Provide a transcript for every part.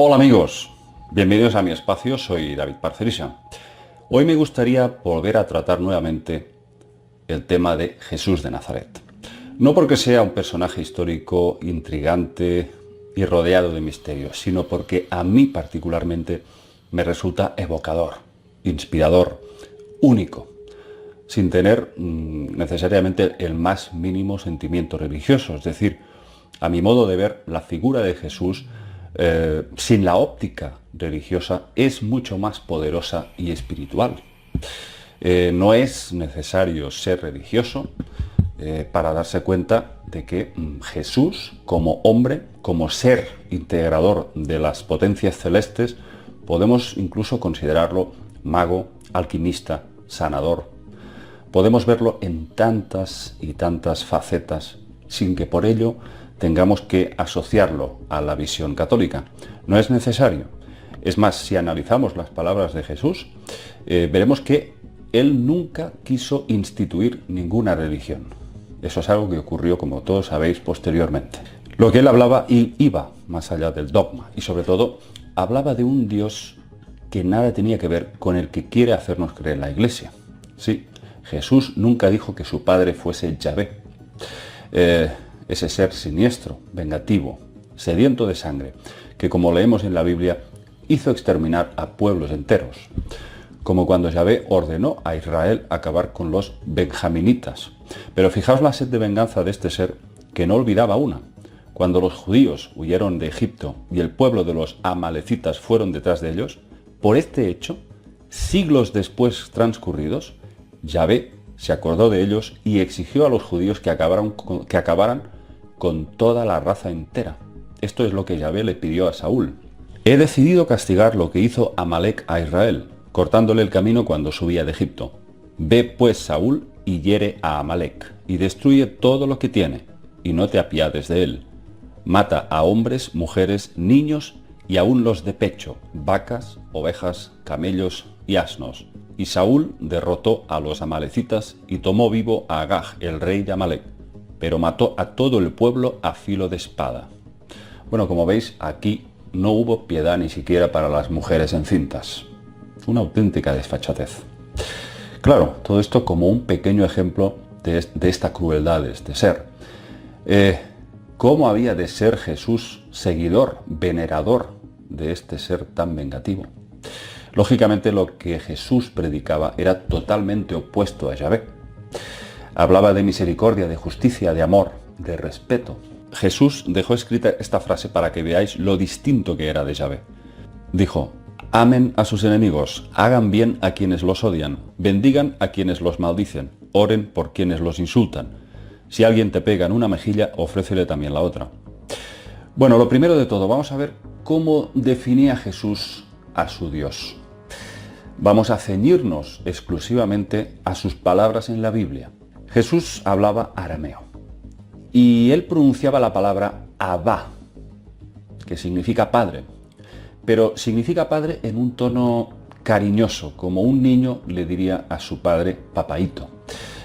Hola amigos, bienvenidos a mi espacio, soy David Parcerisa. Hoy me gustaría volver a tratar nuevamente el tema de Jesús de Nazaret. No porque sea un personaje histórico intrigante y rodeado de misterios, sino porque a mí particularmente me resulta evocador, inspirador, único, sin tener necesariamente el más mínimo sentimiento religioso. Es decir, a mi modo de ver, la figura de Jesús sin la óptica religiosa es mucho más poderosa y espiritual. No es necesario ser religioso para darse cuenta de que Jesús, como hombre, como ser integrador de las potencias celestes, podemos incluso considerarlo mago, alquimista, sanador. Podemos verlo en tantas y tantas facetas sin que por ello tengamos que asociarlo a la visión católica. No es necesario. Es más, si analizamos las palabras de Jesús, veremos que él nunca quiso instituir ninguna religión. Eso es algo que ocurrió, como todos sabéis, posteriormente. Lo que él hablaba iba más allá del dogma y sobre todo hablaba de un Dios que nada tenía que ver con el que quiere hacernos creer la Iglesia. Sí, Jesús nunca dijo que su padre fuese Yahvé. Ese ser siniestro, vengativo, sediento de sangre, que como leemos en la Biblia, hizo exterminar a pueblos enteros, como cuando Yahvé ordenó a Israel acabar con los benjaminitas. Pero fijaos la sed de venganza de este ser que no olvidaba una. Cuando los judíos huyeron de Egipto y el pueblo de los amalecitas fueron detrás de ellos, por este hecho, siglos después transcurridos, Yahvé se acordó de ellos y exigió a los judíos que acabaran con toda la raza entera. Esto es lo que Yahvé le pidió a Saúl. He decidido castigar lo que hizo Amalec a Israel, cortándole el camino cuando subía de Egipto. Ve pues, Saúl, y hiere a Amalec, y destruye todo lo que tiene, y no te apiades de él. Mata a hombres, mujeres, niños, y aún los de pecho, vacas, ovejas, camellos y asnos. Y Saúl derrotó a los amalecitas y tomó vivo a Agag, el rey de Amalec, pero mató a todo el pueblo a filo de espada. Bueno, como veis, aquí no hubo piedad ni siquiera para las mujeres encintas. Una auténtica desfachatez. Claro, todo esto como un pequeño ejemplo de esta crueldad de este ser. ¿Cómo había de ser Jesús seguidor, venerador de este ser tan vengativo? Lógicamente lo que Jesús predicaba era totalmente opuesto a Yahvé. Hablaba de misericordia, de justicia, de amor, de respeto. Jesús dejó escrita esta frase para que veáis lo distinto que era de Yahvé. Dijo: amen a sus enemigos, hagan bien a quienes los odian, bendigan a quienes los maldicen, oren por quienes los insultan. Si alguien te pega en una mejilla, ofrécele también la otra. Bueno, lo primero de todo, vamos a ver cómo definía Jesús a su Dios. Vamos a ceñirnos exclusivamente a sus palabras en la Biblia. Jesús hablaba arameo y él pronunciaba la palabra Abba, que significa padre, pero significa padre en un tono cariñoso, como un niño le diría a su padre papaíto.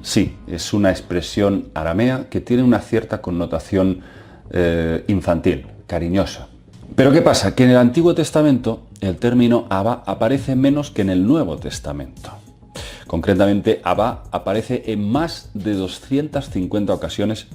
Sí, es una expresión aramea que tiene una cierta connotación infantil, cariñosa. Pero ¿qué pasa? Que en el Antiguo Testamento el término Abba aparece menos que en el Nuevo Testamento. Concretamente, Abba aparece en más de 250 ocasiones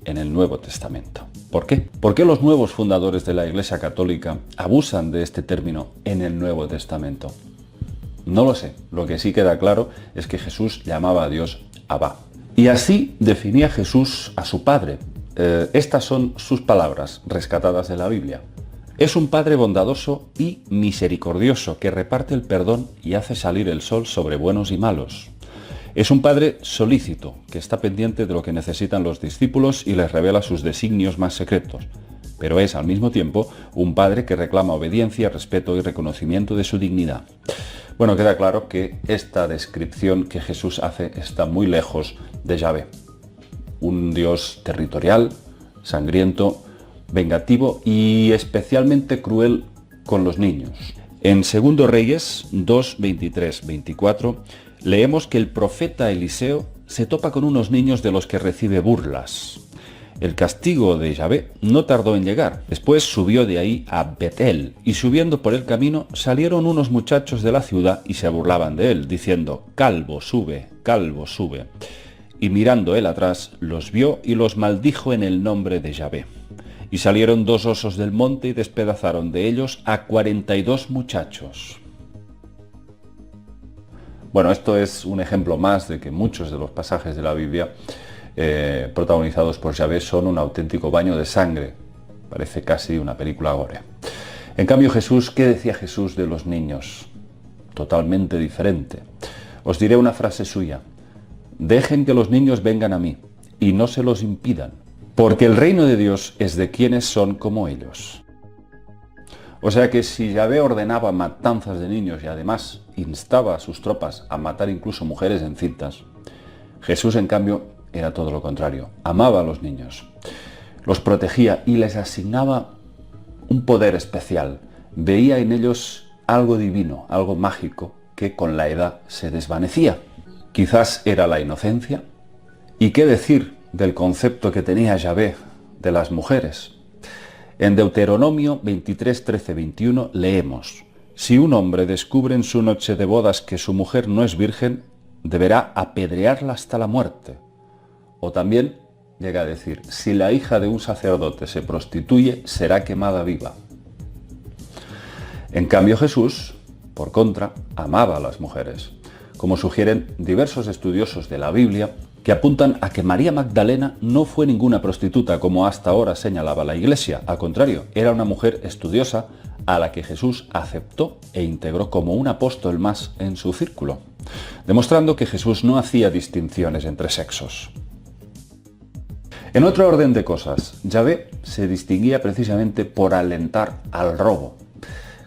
en el Nuevo Testamento. ¿Por qué? ¿Por qué los nuevos fundadores de la Iglesia Católica abusan de este término en el Nuevo Testamento? No lo sé. Lo que sí queda claro es que Jesús llamaba a Dios Abba. Y así definía Jesús a su Padre. Estas son sus palabras rescatadas de la Biblia. Es un Padre bondadoso y misericordioso que reparte el perdón y hace salir el sol sobre buenos y malos. Es un Padre solícito que está pendiente de lo que necesitan los discípulos y les revela sus designios más secretos. Pero es al mismo tiempo un Padre que reclama obediencia, respeto y reconocimiento de su dignidad. Bueno, queda claro que esta descripción que Jesús hace está muy lejos de Yahvé. Un Dios territorial, sangriento, vengativo y especialmente cruel con los niños. En 2 Reyes 2, 23, 24 leemos que el profeta Eliseo se topa con unos niños de los que recibe burlas. El castigo de Yahvé no tardó en llegar. Después subió de ahí a Betel, y subiendo por el camino salieron unos muchachos de la ciudad y se burlaban de él, diciendo: calvo sube, calvo sube. Y mirando él atrás, los vio y los maldijo en el nombre de Yahvé. Y salieron 2 osos del monte y despedazaron de ellos a 42 muchachos. Bueno, esto es un ejemplo más de que muchos de los pasajes de la Biblia protagonizados por Yahvé son un auténtico baño de sangre. Parece casi una película gore. En cambio Jesús, ¿qué decía Jesús de los niños? Totalmente diferente. Os diré una frase suya: dejen que los niños vengan a mí y no se los impidan, porque el reino de Dios es de quienes son como ellos. O sea que si Yahvé ordenaba matanzas de niños y además instaba a sus tropas a matar incluso mujeres encintas, Jesús en cambio era todo lo contrario. Amaba a los niños, los protegía y les asignaba un poder especial. Veía en ellos algo divino, algo mágico que con la edad se desvanecía. Quizás era la inocencia. ¿Y qué decir del concepto que tenía Yahvé de las mujeres? En Deuteronomio 23, 13, 21 leemos: si un hombre descubre en su noche de bodas que su mujer no es virgen, deberá apedrearla hasta la muerte. O también llega a decir: si la hija de un sacerdote se prostituye, será quemada viva. En cambio Jesús, por contra, amaba a las mujeres, como sugieren diversos estudiosos de la Biblia, que apuntan a que María Magdalena no fue ninguna prostituta, como hasta ahora señalaba la Iglesia. Al contrario, era una mujer estudiosa a la que Jesús aceptó e integró como un apóstol más en su círculo, demostrando que Jesús no hacía distinciones entre sexos. En otro orden de cosas, Yahvé se distinguía precisamente por alentar al robo.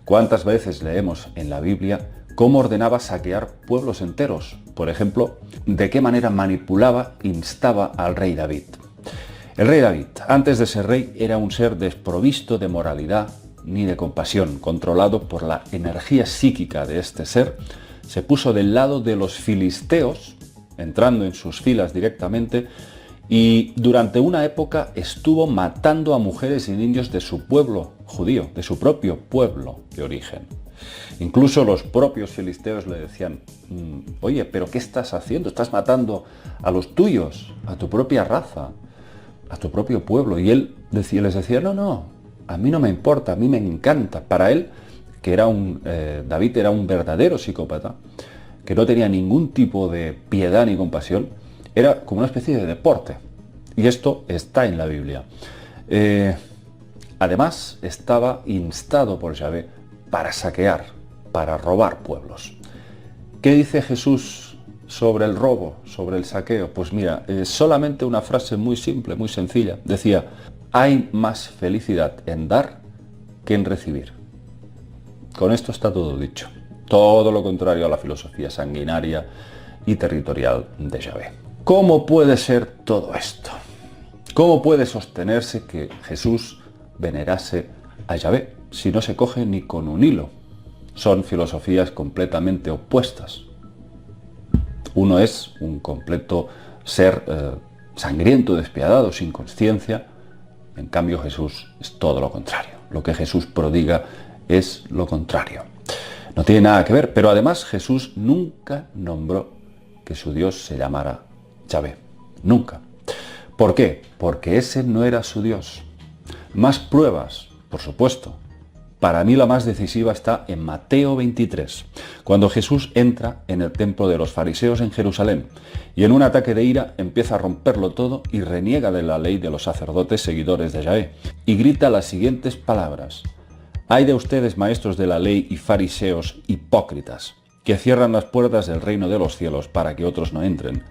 ¿Cuántas veces leemos en la Biblia cómo ordenaba saquear pueblos enteros? Por ejemplo, de qué manera manipulaba, instaba al rey David. El rey David, antes de ser rey, era un ser desprovisto de moralidad ni de compasión. Controlado por la energía psíquica de este ser, se puso del lado de los filisteos, entrando en sus filas directamente, y durante una época estuvo matando a mujeres y niños de su pueblo judío, de su propio pueblo de origen. Incluso los propios filisteos le decían: oye, ¿pero qué estás haciendo? Estás matando a los tuyos, a tu propia raza, a tu propio pueblo. Y él les decía: no, a mí no me importa, a mí me encanta. Para él, que era David era un verdadero psicópata, que no tenía ningún tipo de piedad ni compasión, era como una especie de deporte. Y esto está en la Biblia. Además, estaba instado por Yahvé para saquear, para robar pueblos. ¿Qué dice Jesús sobre el robo, sobre el saqueo? Pues mira, solamente una frase muy simple, muy sencilla. Decía: hay más felicidad en dar que en recibir. Con esto está todo dicho. Todo lo contrario a la filosofía sanguinaria y territorial de Yahvé. ¿Cómo puede ser todo esto? ¿Cómo puede sostenerse que Jesús venerase a Yahvé si no se coge ni con un hilo? Son filosofías completamente opuestas. Uno es un completo ser sangriento, despiadado, sin conciencia. En cambio Jesús es todo lo contrario. Lo que Jesús prodiga es lo contrario. No tiene nada que ver, pero además Jesús nunca nombró que su Dios se llamara Yahvé. Nunca. ¿Por qué? Porque ese no era su Dios. Más pruebas, por supuesto. Para mí la más decisiva está en Mateo 23, cuando Jesús entra en el templo de los fariseos en Jerusalén y en un ataque de ira empieza a romperlo todo y reniega de la ley de los sacerdotes seguidores de Yahvé y grita las siguientes palabras: «Ay de ustedes, maestros de la ley y fariseos hipócritas, que cierran las puertas del reino de los cielos para que otros no entren.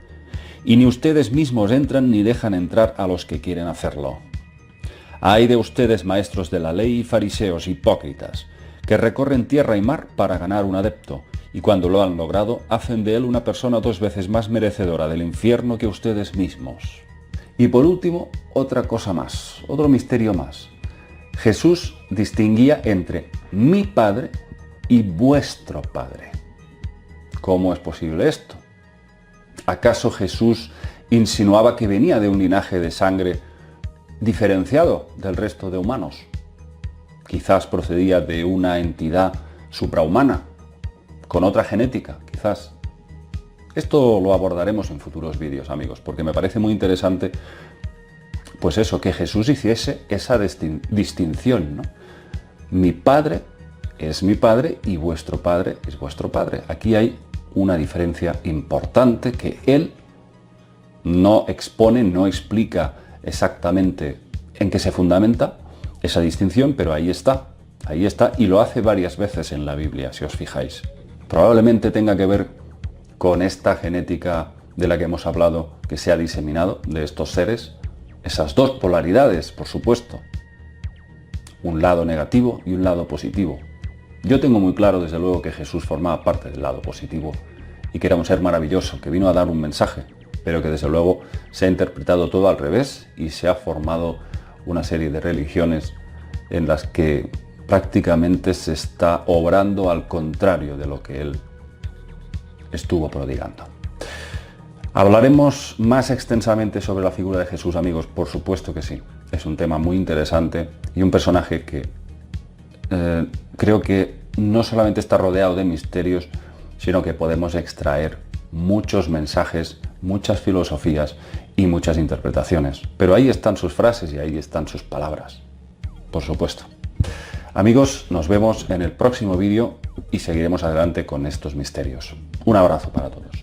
Y ni ustedes mismos entran ni dejan entrar a los que quieren hacerlo. Ay de ustedes, maestros de la ley y fariseos hipócritas, que recorren tierra y mar para ganar un adepto, y cuando lo han logrado, hacen de él una persona 2 veces más merecedora del infierno que ustedes mismos». Y por último, otra cosa más, otro misterio más. Jesús distinguía entre mi Padre y vuestro Padre. ¿Cómo es posible esto? ¿Acaso Jesús insinuaba que venía de un linaje de sangre diferenciado del resto de humanos. Quizás procedía de una entidad suprahumana, con otra genética, quizás. Esto lo abordaremos en futuros vídeos, amigos, porque me parece muy interesante, pues eso, que Jesús hiciese esa distinción, ¿no? Mi Padre es mi Padre y vuestro Padre es vuestro Padre. Aquí hay una diferencia importante que Él no expone, no explica exactamente en qué se fundamenta esa distinción, pero ahí está, y lo hace varias veces en la Biblia, si os fijáis. Probablemente tenga que ver con esta genética de la que hemos hablado, que se ha diseminado de estos seres, esas dos polaridades, por supuesto, un lado negativo y un lado positivo. Yo tengo muy claro, desde luego, que Jesús formaba parte del lado positivo y que era un ser maravilloso, que vino a dar un mensaje, pero que desde luego se ha interpretado todo al revés y se ha formado una serie de religiones en las que prácticamente se está obrando al contrario de lo que él estuvo prodigando. ¿Hablaremos más extensamente sobre la figura de Jesús, amigos? Por supuesto que sí. Es un tema muy interesante y un personaje que creo que no solamente está rodeado de misterios, sino que podemos extraer muchos mensajes, muchas filosofías y muchas interpretaciones. Pero ahí están sus frases y ahí están sus palabras, por supuesto. Amigos, nos vemos en el próximo vídeo y seguiremos adelante con estos misterios. Un abrazo para todos.